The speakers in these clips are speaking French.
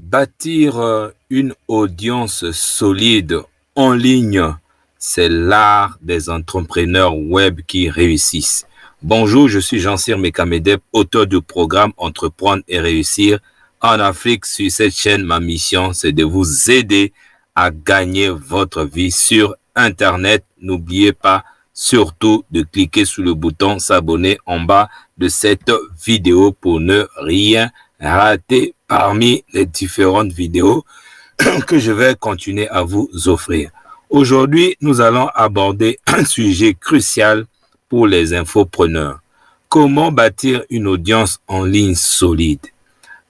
Bâtir une audience solide en ligne, c'est l'art des entrepreneurs web qui réussissent. Bonjour, je suis Jean-Cyr Mekamedeb, auteur du programme Entreprendre et réussir en Afrique. Sur cette chaîne, ma mission, c'est de vous aider à gagner votre vie sur Internet. N'oubliez pas surtout de cliquer sur le bouton s'abonner en bas de cette vidéo pour ne rien rater parmi les différentes vidéos que je vais continuer à vous offrir. Aujourd'hui, nous allons aborder un sujet crucial pour les infopreneurs. Comment bâtir une audience en ligne solide?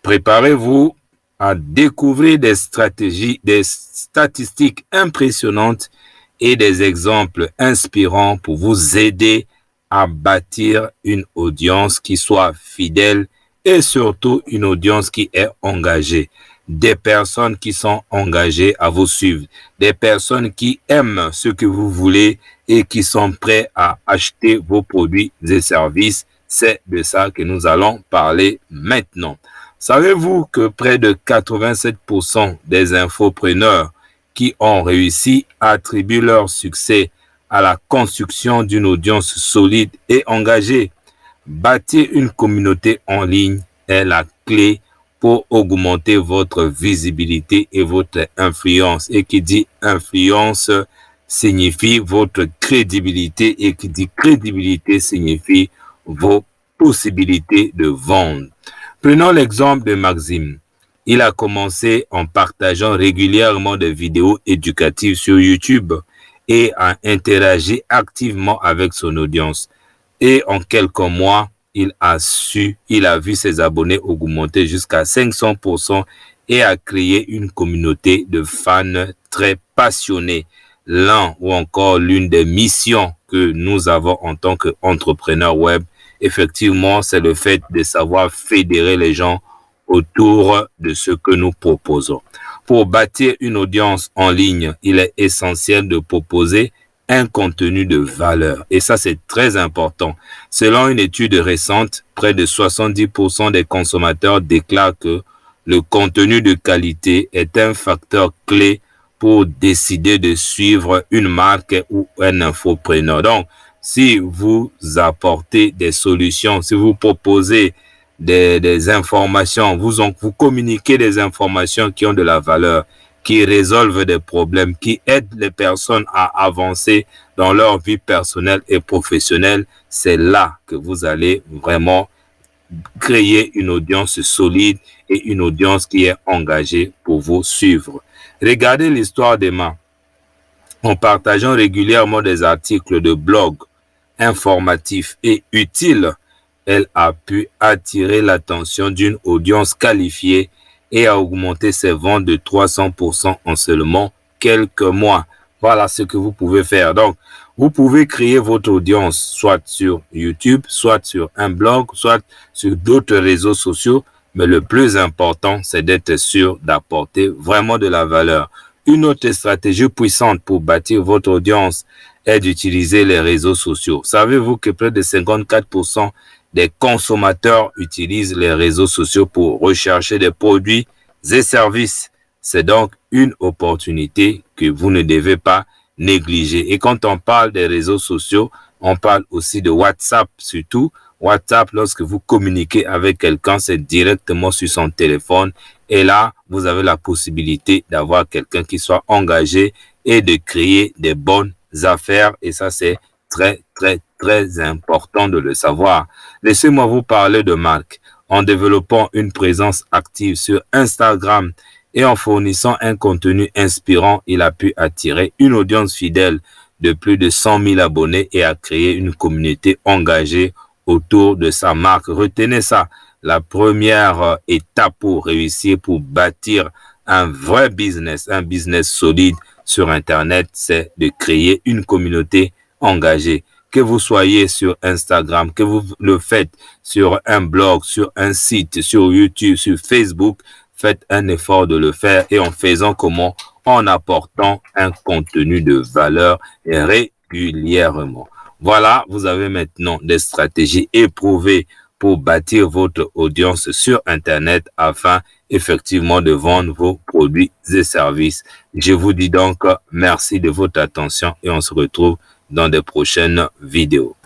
Préparez-vous à découvrir des stratégies, des statistiques impressionnantes et des exemples inspirants pour vous aider à bâtir une audience qui soit fidèle et surtout une audience qui est engagée. Des personnes qui sont engagées à vous suivre, des personnes qui aiment ce que vous voulez et qui sont prêts à acheter vos produits et services. C'est de ça que nous allons parler maintenant. Savez-vous que près de 87% des infopreneurs qui ont réussi attribuent leur succès à la construction d'une audience solide et engagée? Bâtir une communauté en ligne est la clé pour augmenter votre visibilité et votre influence. Et qui dit influence signifie votre crédibilité, et qui dit crédibilité signifie vos possibilités de vendre. Prenons l'exemple de Maxime. Il a commencé en partageant régulièrement des vidéos éducatives sur YouTube et a interagi activement avec son audience. Et en quelques mois, il a vu ses abonnés augmenter jusqu'à 500% et a créé une communauté de fans très passionnés. L'un ou encore l'une des missions que nous avons en tant qu'entrepreneurs web, effectivement, c'est le fait de savoir fédérer les gens autour de ce que nous proposons. Pour bâtir une audience en ligne, il est essentiel de proposer un contenu de valeur. Et ça, c'est très important. Selon une étude récente, près de 70% des consommateurs déclarent que le contenu de qualité est un facteur clé pour décider de suivre une marque ou un infopreneur. Donc, si vous apportez des solutions, si vous proposez des informations, vous communiquez des informations qui ont de la valeur, qui résolvent des problèmes, qui aident les personnes à avancer dans leur vie personnelle et professionnelle, c'est là que vous allez vraiment créer une audience solide et une audience qui est engagée pour vous suivre. Regardez l'histoire d'Emma. En partageant régulièrement des articles de blog informatifs et utiles, elle a pu attirer l'attention d'une audience qualifiée et a augmenté ses ventes de 300% en seulement quelques mois. Voilà ce que vous pouvez faire. Donc, vous pouvez créer votre audience soit sur YouTube, soit sur un blog, soit sur d'autres réseaux sociaux. Mais le plus important, c'est d'être sûr d'apporter vraiment de la valeur. Une autre stratégie puissante pour bâtir votre audience est d'utiliser les réseaux sociaux. Savez-vous que près de 54% des consommateurs utilisent les réseaux sociaux pour rechercher des produits et services? C'est donc une opportunité que vous ne devez pas négliger. Et quand on parle des réseaux sociaux, on parle aussi de WhatsApp surtout. WhatsApp, lorsque vous communiquez avec quelqu'un, c'est directement sur son téléphone. Et là, vous avez la possibilité d'avoir quelqu'un qui soit engagé et de créer des bonnes affaires. Et ça, c'est très, très, très important de le savoir. Laissez-moi vous parler de marque. En développant une présence active sur Instagram et en fournissant un contenu inspirant, il a pu attirer une audience fidèle de plus de 100 000 abonnés et a créé une communauté engagée autour de sa marque. Retenez ça. La première étape pour réussir, pour bâtir un vrai business, un business solide sur Internet, c'est de créer une communauté engagée. Que vous soyez sur Instagram, que vous le faites sur un blog, sur un site, sur YouTube, sur Facebook, faites un effort de le faire et en faisant comment? En apportant un contenu de valeur régulièrement. Voilà, vous avez maintenant des stratégies éprouvées pour bâtir votre audience sur Internet afin effectivement de vendre vos produits et services. Je vous dis donc merci de votre attention et on se retrouve dans de prochaines vidéos.